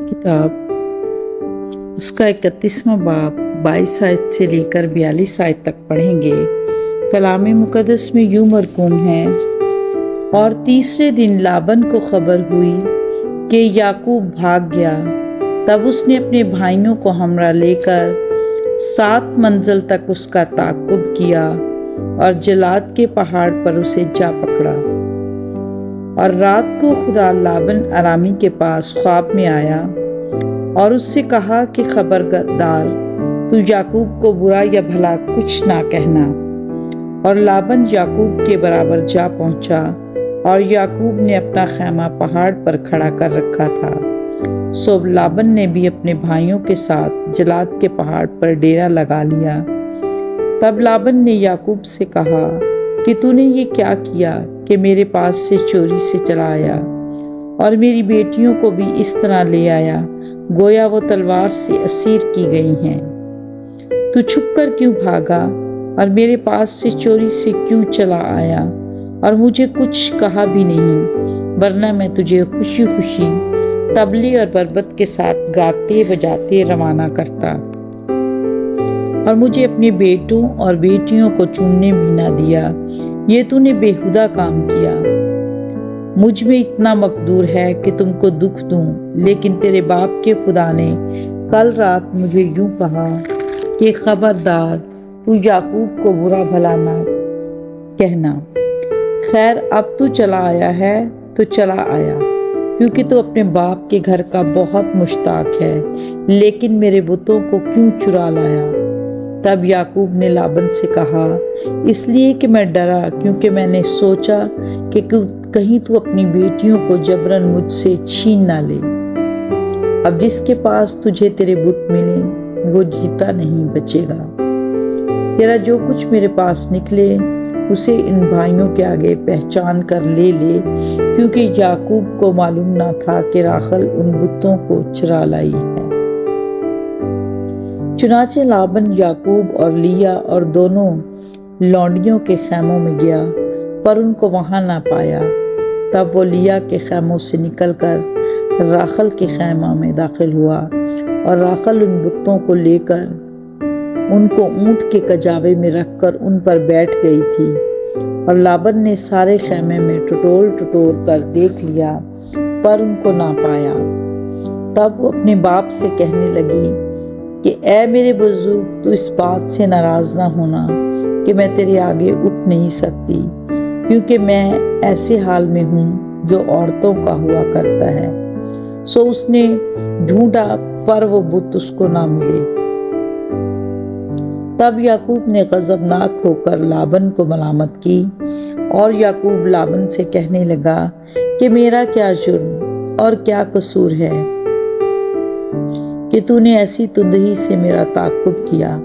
किताब उसका 31वां बाब 22 आयत से लेकर 42 आयत तक पढ़ेंगे। कलाम मुक़द्दस में यूं मरकूम है, और तीसरे दिन लाबन को खबर हुई कि याकूब भाग गया। तब उसने अपने भाइयों को हमरा लेकर 7 मंजिल तक उसका ताक़ुब किया और जलाद के पहाड़ पर उसे जा पकड़ा। और रात को खुदा लाबन अरामी के पास ख्वाब में आया और उससे कहा कि खबरदार, तू याकूब को बुरा या भला कुछ ना कहना। और लाबन याकूब के बराबर जा पहुंचा, और याकूब ने अपना खैमा पहाड़ पर खड़ा कर रखा था। सो लाबन ने भी अपने भाइयों के साथ जलाद के पहाड़ पर डेरा लगा लिया। तब लाबन ने याकूब से कहा कि तूने ये क्या किया कि मेरे पास से चोरी से चला आया, और मेरी बेटियों को भी इस तरह ले आया गोया वो तलवार से असीर की गई हैं। तू छुप कर क्यों भागा और मेरे पास से चोरी से क्यों चला आया, और मुझे कुछ कहा भी नहीं, वरना मैं तुझे खुशी खुशी तबले और बरबत के साथ गाते बजाते रवाना करता, और मुझे अपने बेटों और बेटियों को चूमने भी ना दिया। ये तूने बेहुदा काम किया। मुझ में इतना मकदूर है कि तुमको दुख दूं, लेकिन तेरे बाप के खुदा ने कल रात मुझे यूं कहा कि खबरदार, तू याकूब को बुरा भला ना कहना। खैर, अब तू चला आया है तो चला आया, क्योंकि तू अपने बाप के घर का बहुत मुश्ताक है, लेकिन मेरे बुतों को क्यों चुरा लाया। तब याकूब ने लाबन से कहा, इसलिए कि मैं डरा, क्योंकि मैंने सोचा कि कहीं तू अपनी बेटियों को जबरन मुझसे छीन ना ले। अब जिसके पास तुझे तेरे बुत मिले वो जीता नहीं बचेगा। तेरा जो कुछ मेरे पास निकले उसे इन भाइयों के आगे पहचान कर ले ले, क्योंकि याकूब को मालूम ना था कि राखल उन बुतों को चुरा लाई है। चुनाचे लाबन याकूब और लिया और दोनों लौंडियों के खैमों में गया, पर उनको वहां ना पाया। तब वो लिया के खैमों से निकलकर राखल के खैमा में दाखिल हुआ, और राखल उन बुतों को लेकर उनको ऊंट के कजावे में रखकर उन पर बैठ गई थी। और लाबन ने सारे खैमे में टटोल कर देख लिया, पर उनको ना पाया। तब वो अपने बाप से कहने लगी कि ऐ मेरे बुजुर्ग, तू इस बात से नाराज ना होना कि मैं तेरे आगे उठ नहीं सकती, क्योंकि मैं ऐसे हाल में हूँ जो औरतों का हुआ करता है। सो उसने ढूंढा, पर वो बुत उसको ना मिले। तब याकूब ने गजबनाक होकर लाबन को मलामत की, और याकूब लाबन से कहने लगा कि मेरा क्या जुर्म और क्या कसूर है कि तूने ऐसी तुंदही से मेरा ताक़ुब किया।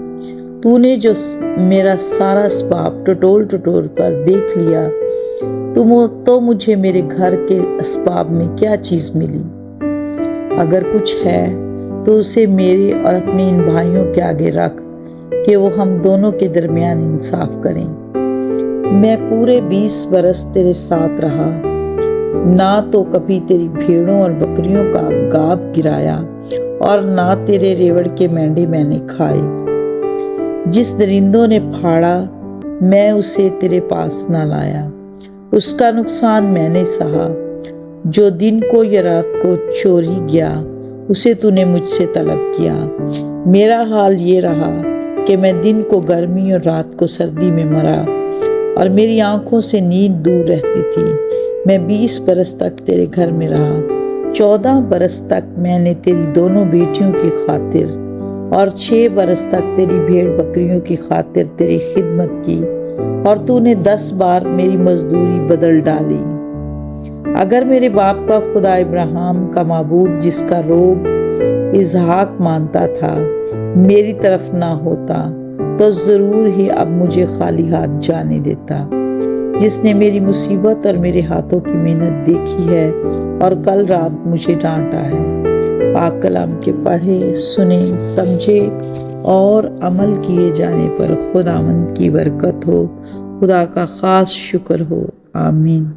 तूने जो मेरा सारा असबाब टटोल कर देख लिया, तो मुझे मेरे घर के असबाब में क्या चीज़ मिली। अगर कुछ है तो उसे मेरे और अपने इन भाइयों के आगे रख कि वो हम दोनों के दरमियान इंसाफ करें। मैं पूरे 20 बरस तेरे साथ रहा, ना तो कभी तेरी भेड़ों और बकरियों का गाब गिराया, और ना तेरे रेवड़ के मेंढे मैंने खाए। जिस दरिंदों ने फाड़ा, मैं उसे तेरे पास ना लाया। उसका नुकसान मैंने सहा। जो दिन को या रात को चोरी गया, उसे तूने मुझसे तलब किया। मेरा हाल ये रहा कि मैं दिन को गर्मी और रात को सर्दी में मरा, और मेरी आंखों से नींद दूर रहती थी। मैं 20 बरस तक तेरे घर में रहा। 14 बरस तक मैंने तेरी दोनों बेटियों की खातिर और 6 बरस तक तेरी भेड़ बकरियों की खातिर तेरी खिदमत की, और तूने 10 बार मेरी मजदूरी बदल डाली। अगर मेरे बाप का खुदा इब्राहिम का माबूद, जिसका रोब इसहाक मानता था, मेरी तरफ ना होता, तो ज़रूर ही अब मुझे खाली हाथ जाने देता। जिसने मेरी मुसीबत और मेरे हाथों की मेहनत देखी है और कल रात मुझे डांटा है। पाक कलाम के पढ़े, सुने, समझे और अमल किए जाने पर खुदावंद की बरकत हो। खुदा का ख़ास शुक्र हो। आमीन।